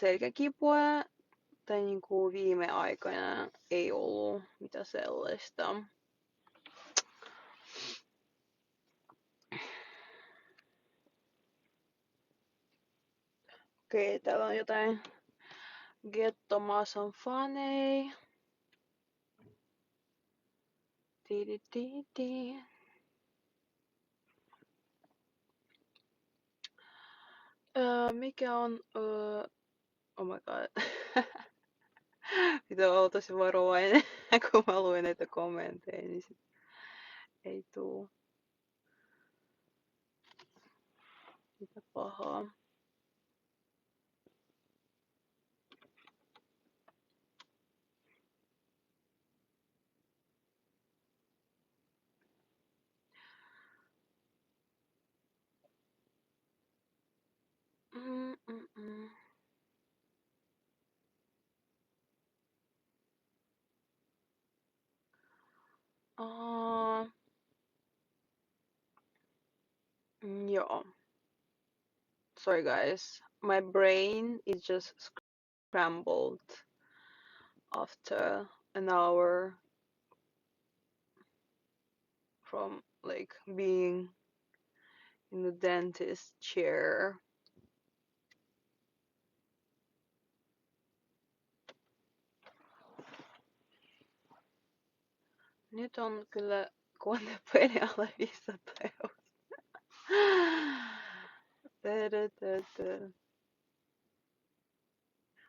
selkäkipua tai niinku viime aikoina ei ollut mitään sellaista. Okei, täällä on jotain Gettomasan fanei. Mikä on... oh my god. Pitää olla tosi varovainen, kun mä luen näitä kommentteja, niin sit ei tuu. Mitä pahaa. Joo. Sorry guys, my brain is just scrambled after an hour from like being in the dentist chair. Nyt on kyllä konepeli alle 500 €.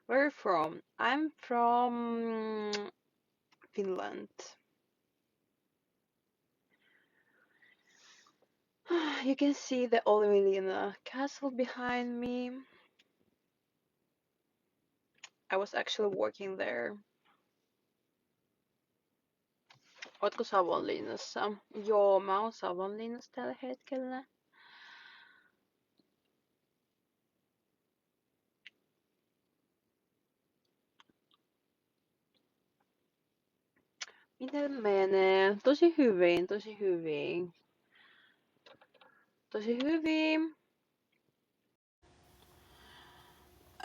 Where are you from? I'm from Finland. You can see the Olivelina castle behind me. I was actually working there. Ootko Savonlinnassa? Joo, mä oon Savonlinnassa tällä hetkellä. Miten menee? Tosi hyvin, tosi hyvin. Tosi hyvin.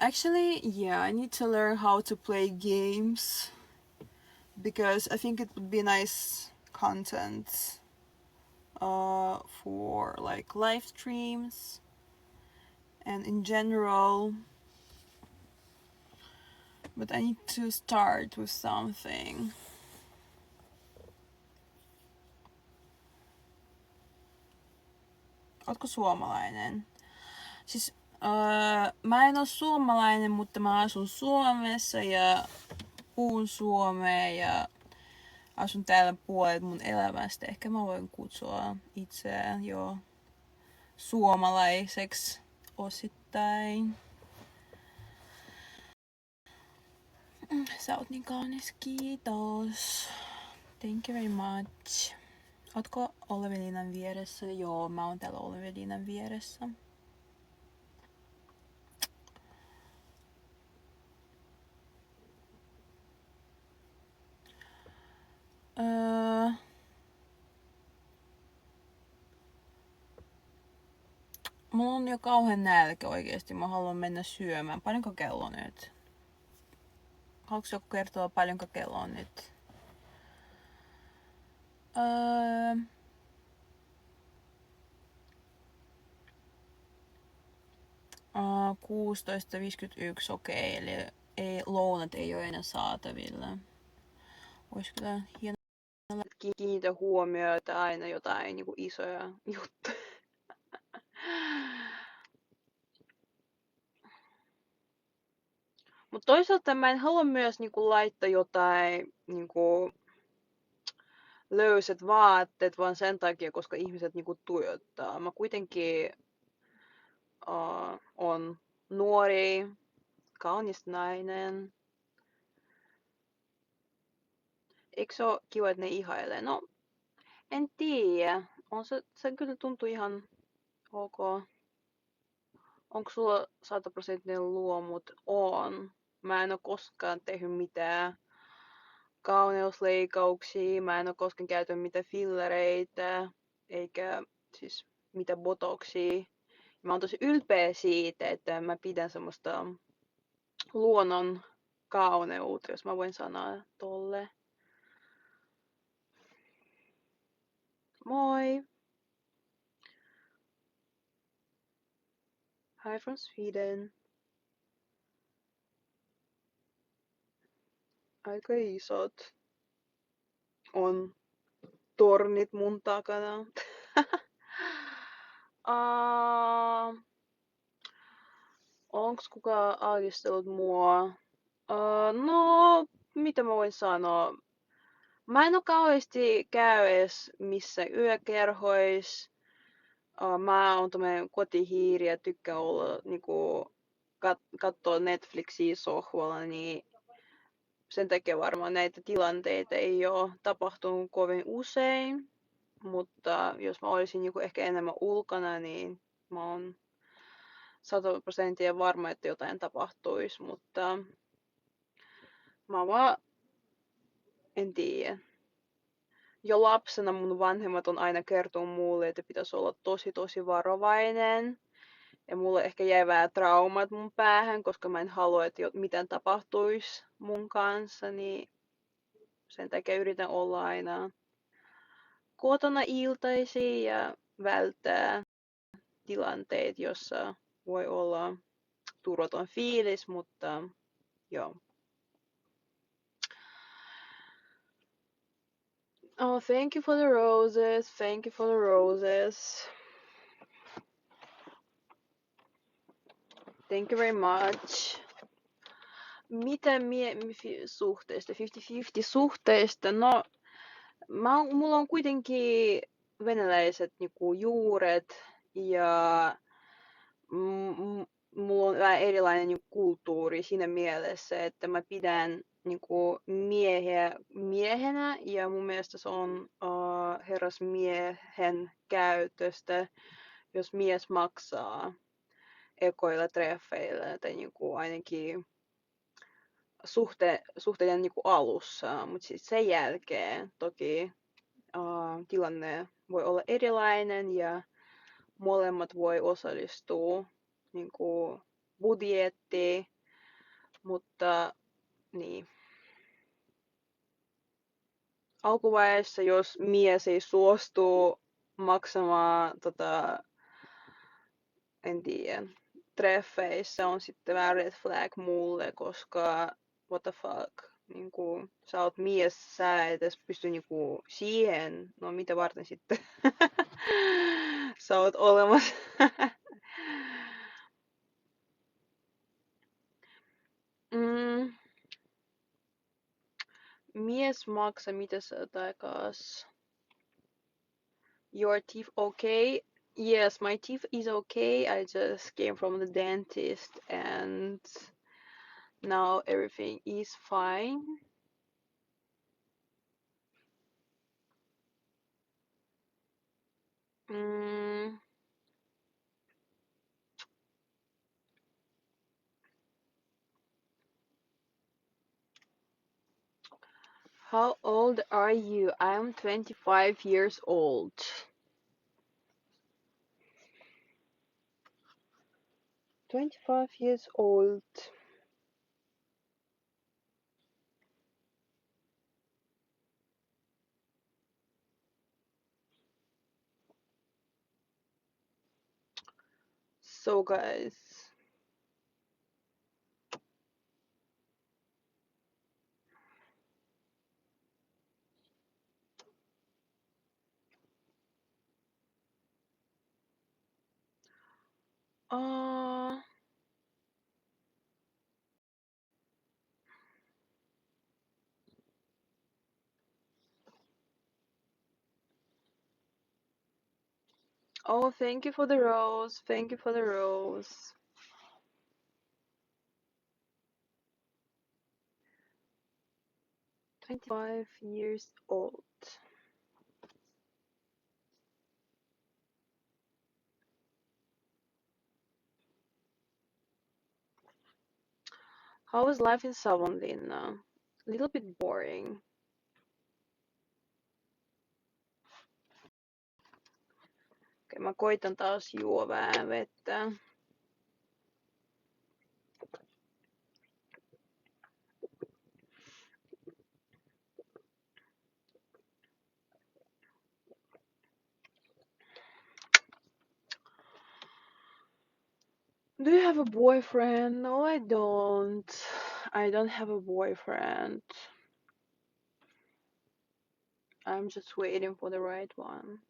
Actually, yeah, I need to learn how to play games because I think it would be nice content for like live streams and in general. But I need to start with something. Ootko suomalainen? Siis mä en oo suomalainen, mutta mä asun Suomessa ja puhun suomea ja asun täällä puolet mun elämästä. Ehkä mä voin kutsua itseään jo suomalaiseksi osittain. Sä oot niin kaunis, kiitos. Thank you very much. Ootko Olvelinan vieressä? Joo, mä oon täällä Olvelinan vieressä. Mulla on jo kauhean nälkä oikeesti. Mä haluan mennä syömään. Paljonko kello on nyt? Haluatko joku kertoa paljonko kello on nyt? 16:51, okei, eli lounat ei ole enää saatavilla. Ois kyllä hienoa. Kiinnitä huomiota aina jotain niinku isoja juttuja. Mutta toisaalta mä en halua myös niinku laittaa jotain niinku löysät vaatteet vaan sen takia, koska ihmiset niinku tuijottaa. Mä kuitenkin on nuori, kaunis nainen. Eikö se ole kiva, että ne ihailee? No, en tiedä. Se kyllä tuntuu ihan ok. Onko sulla 100% luomut? On. Mä en oo koskaan tehnyt mitään kauneusleikkauksia. Mä en oo koskaan käyttänyt mitään fillereitä. Eikä siis mitään botoksia. Mä oon tosi ylpeä siitä, että mä pidän semmoista luonnon kauneutta, jos mä voin sanoa tolle. Moi! Hi from Sweden. Aika isot on tornit mun takana. Onks kukaan aavistellut mua? No, mitä mä voin sanoa? Mä en oo kauheasti käy edes missä yökerhois. Mä oon tämmönen kotihiiri ja tykkään olla niinku kattoo Netflixiä sohvalla, niin sen takia varmaan näitä tilanteita ei oo tapahtunut kovin usein. Mutta jos mä olisin niinku ehkä enemmän ulkona, niin mä oon 100% varma, että jotain tapahtuisi, mutta mä vaan en tiedä. Jo lapsena mun vanhemmat on aina kertonut mulle, että pitäisi olla tosi varovainen. Ja mulle ehkä jäi vähän traumat mun päähän, koska mä en halua, että mitään tapahtuisi mun kanssa, niin sen takia yritän olla aina kotona iltaisin ja välttää tilanteet, jossa voi olla turvaton fiilis, mutta joo. Oh, thank you for the roses. Thank you for the roses. Thank you very much. Mitä suhteista? 50-50 suhteista? No, mulla on kuitenkin venäläiset niinku juuret ja mulla on vähän erilainen niinku kulttuuri siinä mielessä, että mä pidän niinku miehenä ja mun mielestä se on herrasmiehen käytöstä, jos mies maksaa ekoilla treffeillä tai niinku ainakin suhteiden niinku alussa, mutta siis sen jälkeen toki tilanne voi olla erilainen ja molemmat voi osallistua niinku budjettiin, mutta niin. Alkuvaiheessa, jos mies ei suostu maksamaan en tiedä, treffeissä on sitten vähän red flag mulle, koska what the fuck, niinku, sä oot mies, sä et edes pysty niinku siihen, no mitä varten sitten sä oot olemassa. Mies maksa, mitä sä takas? Your teeth okay? Yes, my teeth is okay. I just came from the dentist and now everything is fine. How old are you? I'm 25 years old. 25 years old. So guys, oh, thank you for the rose. Thank you for the rose. "25 years old." How is life in Savonlinna? A little bit boring. Okei, mä koitan taas juo vähän vettä. Do you have a boyfriend? No, I don't. I don't have a boyfriend. I'm just waiting for the right one.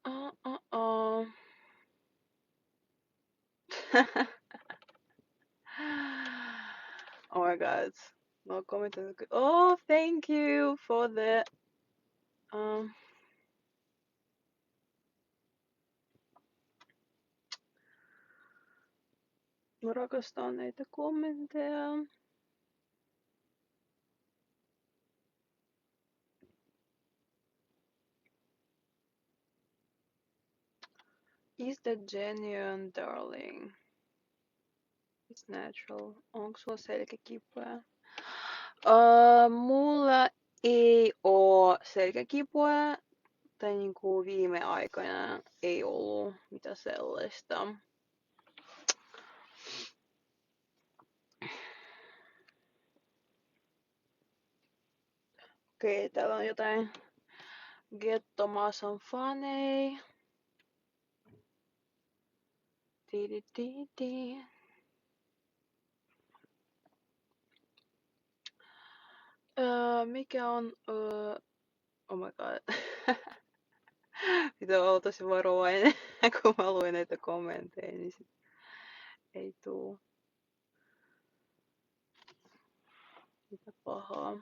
Uh, uh, uh. Oh my god. No comment is good. Oh, thank you for the um mä rakastan näitä kommentteja. Is that genuine, darling? It's natural. Onko sulla selkäkipuja? Mulla ei oo selkäkipuja. Tai niinku viime aikoina ei ollut mitään sellaista. Okei, täällä on jotain Gettomasan fanei. Tidididi. Mikä on... oh my god. Pitää olla tosi varovainen, kun mä luin näitä kommentteja, niin sit ei tuu. Mitä pahaa.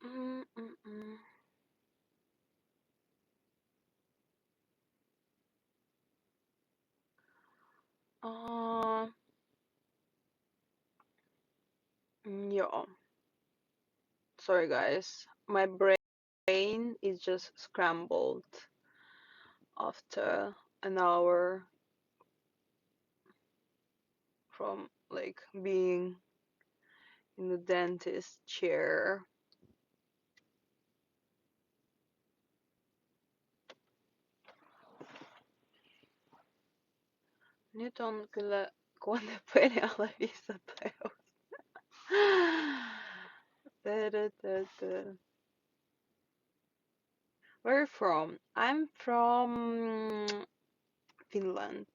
Mm-mm-mm. Joo. Sorry guys, my brain is just scrambled after an hour from like being in the dentist chair. Nyt on kyllä konepeli alle 500 €. Where are you from? I'm from Finland.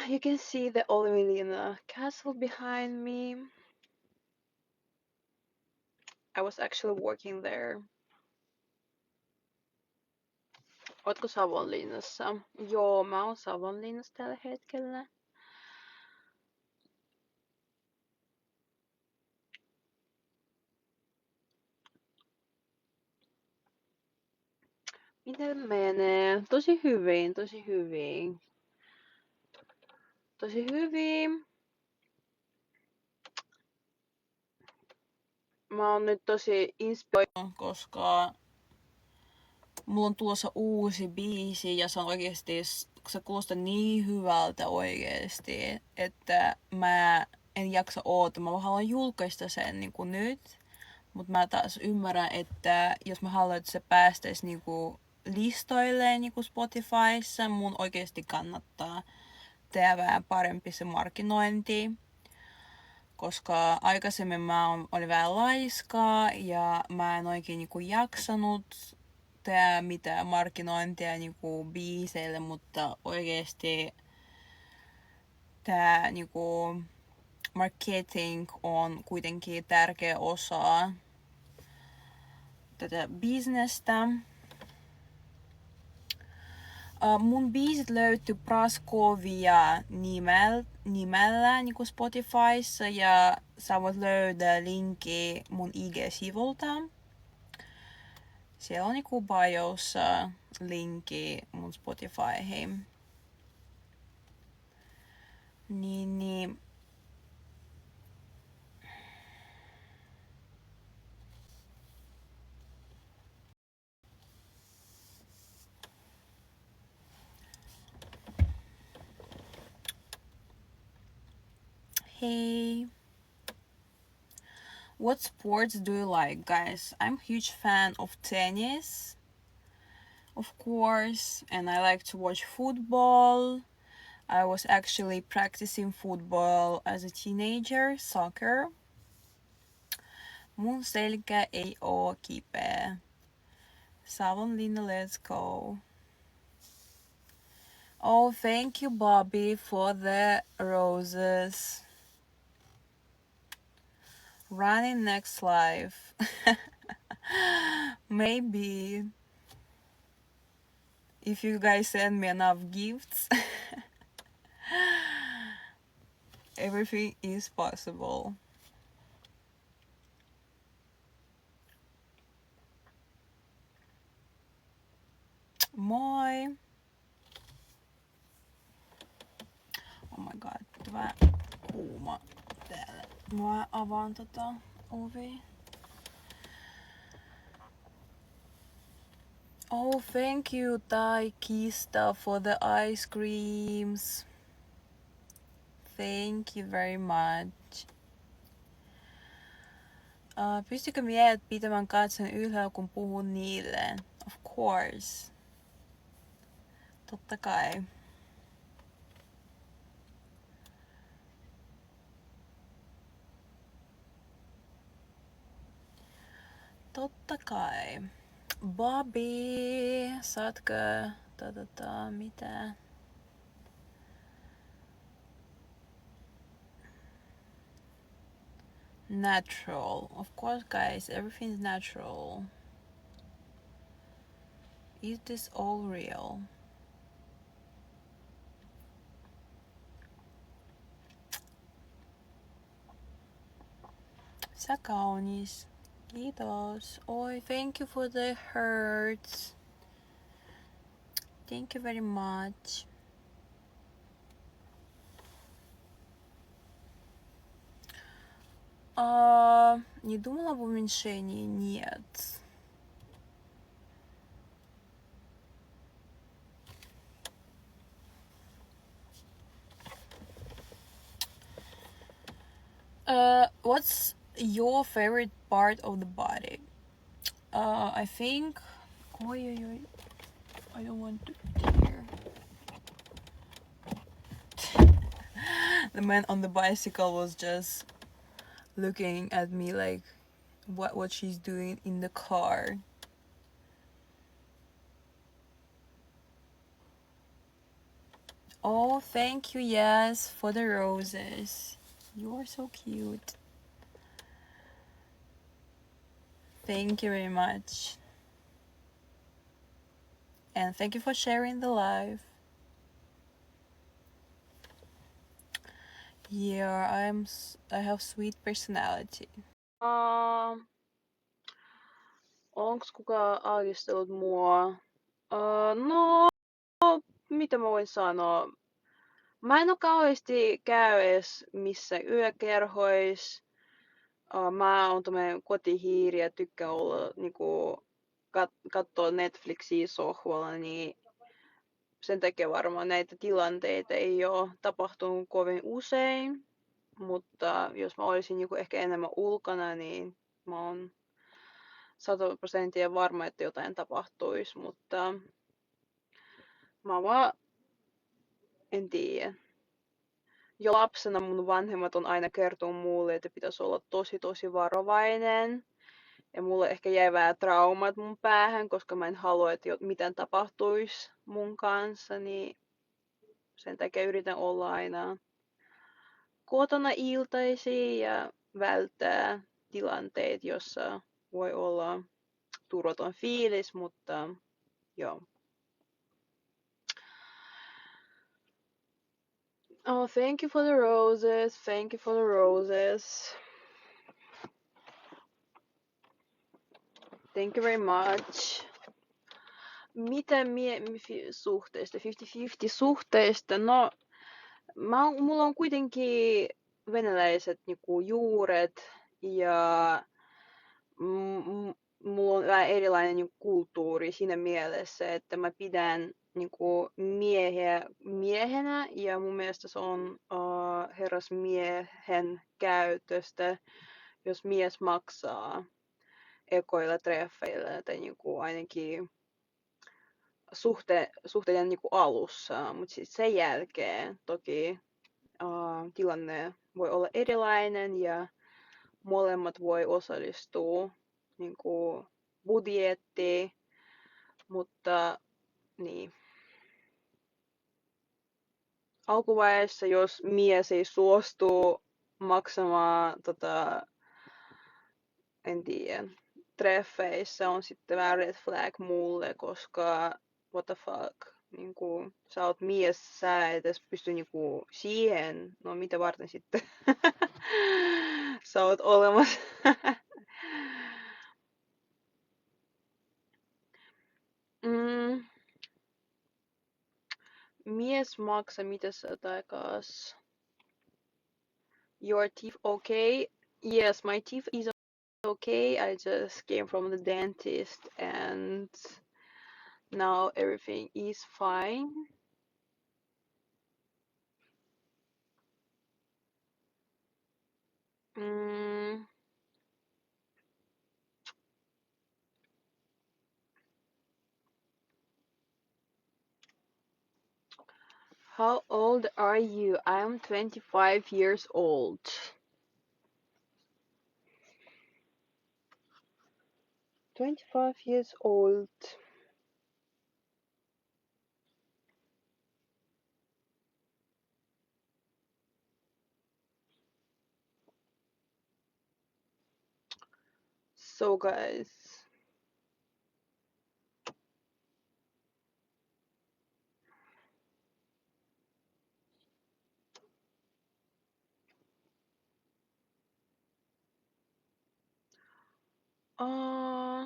You can see the Olivina castle behind me. I was actually working there. Ootko Savonlinnassa? Joo, mä oon Savonlinnassa tällä hetkellä. Miten menee? Tosi hyvin, tosi hyvin. Tosi hyvin. Mä oon nyt tosi inspiroitunut, koska mulla on tulossa uusi biisi ja se on oikeesti, se kuulostaa niin hyvältä oikeesti, että mä en jaksa oottaa. Mä haluan julkaista sen niinku nyt, mutta mä taas ymmärrän, että jos mä haluan, että se päästäisi niinku listoille niinku Spotifyssa, mun oikeesti kannattaa tehdä vähän parempi se markkinointi. Koska aikaisemmin olin vähän laiskaa ja mä en oikein niinku jaksanut tehdä mitään markkinointia niinku biiseille, mutta oikeesti tää niinku marketing on kuitenkin tärkeä osa tätä bisnestä. Mun biisit löytyy Praskovia nimellä niin kuin Spotifyssa ja sä voit löydä linkki mun IG-sivulta. Siellä on niinku biossa linkki mun Spotifyhin. Niin. Hey. What sports do you like, guys? I'm a huge fan of tennis, of course, and I like to watch football. I was actually practicing football as a teenager, soccer. Mun selkä ei oo kipeä. Savonlinna, let's go. Oh, thank you, Bobby, for the roses. Running next life. Maybe. If you guys send me enough gifts, everything is possible. Moi! Oh my god, vähän kuuma täällä. Mä avaan ovi. Oh, thank you, Taikista, for the ice creams. Thank you very much. Pystykö miehet pitämään katson ylhäällä, kun puhun niille? Of course. Totta kai. Totta kai. Bobby, saatko mitä? Natural. Of course, guys, everything's natural. Is this all real? Sä kaunis. Kiitos. Oi, thank you for the hearts. Thank you very much. Не думала об уменьшении, нет. What's your favorite part of the body? I think. I don't want to hear. The man on the bicycle was just looking at me like what she's doing in the car. Oh, thank you, yes, for the roses. You are so cute. Thank you very much. And thank you for sharing the live. Yeah, I have sweet personality. Onks kukaan aavistellut mua? No, mitä mä voin sanoa? Mä en oo kauheasti käy edes missä yökerhois. Mä oon tämmönen kotihiiri ja tykkään olla niinku kattoo Netflixiä sohvalla, niin sen takia varmaan näitä tilanteita ei oo tapahtunut kovin usein. Mutta jos mä olisin niinku ehkä enemmän ulkona, niin mä oon 100% varma, että jotain tapahtuisi, mutta mä vaan en tiedä. Jo lapsena mun vanhemmat on aina kertonut mulle, että pitäisi olla tosi varovainen. Ja mulle ehkä jäi vähän traumat mun päähän, koska mä en halua, että mitään tapahtuisi mun kanssa, niin sen takia yritän olla aina kotona iltaisin ja välttää tilanteet, jossa voi olla turvaton fiilis, mutta joo. Oh, thank you for the roses. Thank you for the roses. Thank you very much. Mitä suhteista? 50-50 suhteista? No, mulla on kuitenkin venäläiset niinku juuret ja mulla on vähän erilainen niin kulttuuri siinä mielessä, että mä pidän niin kuin miehiä miehenä ja mun mielestä se on herrasmiehen käytöstä, jos mies maksaa ekoilla treffeillä tai niin kuin ainakin suhteiden niin kuin alussa, mutta sitten sen jälkeen toki tilanne voi olla erilainen ja molemmat voi osallistua niin kuin budjettiin, mutta niin. Alkuvaiheessa, jos mies ei suostu maksamaan, en tiedä, treffeissä on sitten vähän red flag mulle, koska what the fuck, niin kuin, sä oot mies, sä et edes pysty niin kuin, siihen, no mitä varten sitten sä oot olemassa. mm, mies maksa, mitä sä takas? Your teeth okay? Yes, my teeth is okay. I just came from the dentist and now everything is fine. Mm, how old are you? I'm 25 years old. 25 years old. So guys, uh,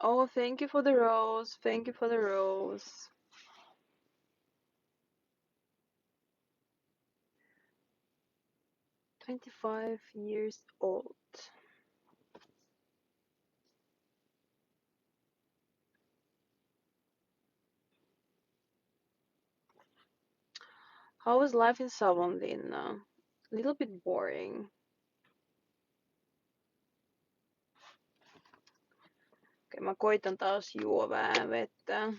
oh, thank you for the rose. Thank you for the rose. 25 years old. How was life in Savonlinna? A little bit boring. Okei, mä koitan taas juo vähän vettä.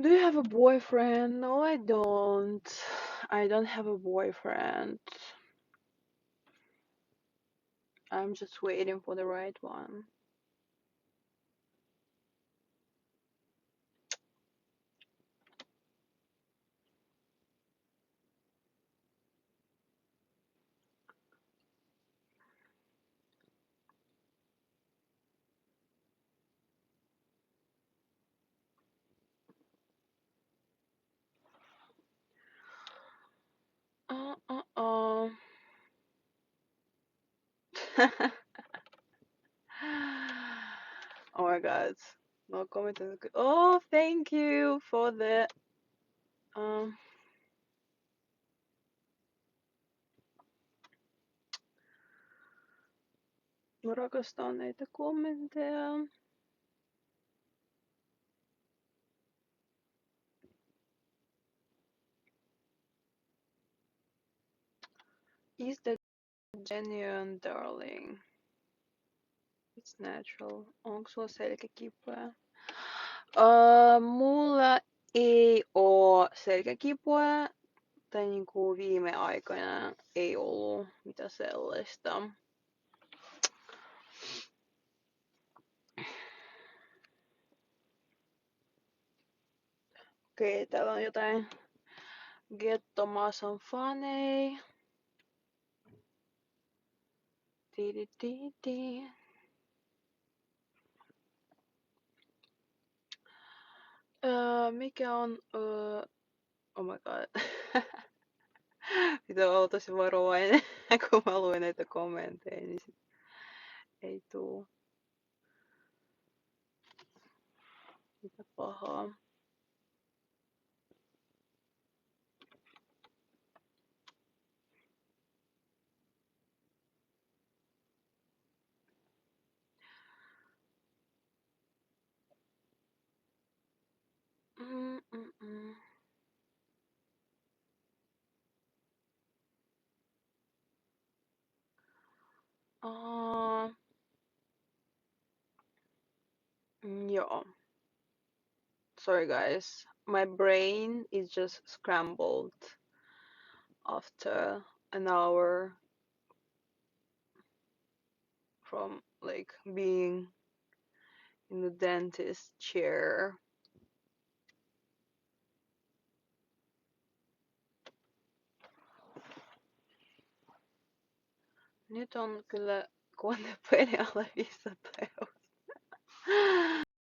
Do you have a boyfriend? No, I don't. I don't have a boyfriend. I'm just waiting for the right one. Uh, uh, uh. Oh my god. No comment. Oh, thank you for the. Um, mä rakastan näitä kommentteja. Is that genuine, darling? It's natural. Onko sulla selkäkipuja? Mulla ei oo selkäkipua. Tai niinku viime aikoina ei ollut mitään sellaista. Okei, täällä on jotain Gettomasan fanei. Tidididi. Mikä on Oh my god. Pitää olla tosi varovainen, kun mä luen näitä kommentteja, niin sit ei tuu. Mitä pahaa. Mm, mm, mm. Joo. Sorry guys. My brain is just scrambled after an hour from like being in the dentist chair. Nyt on kyllä konepeli alle 500 €.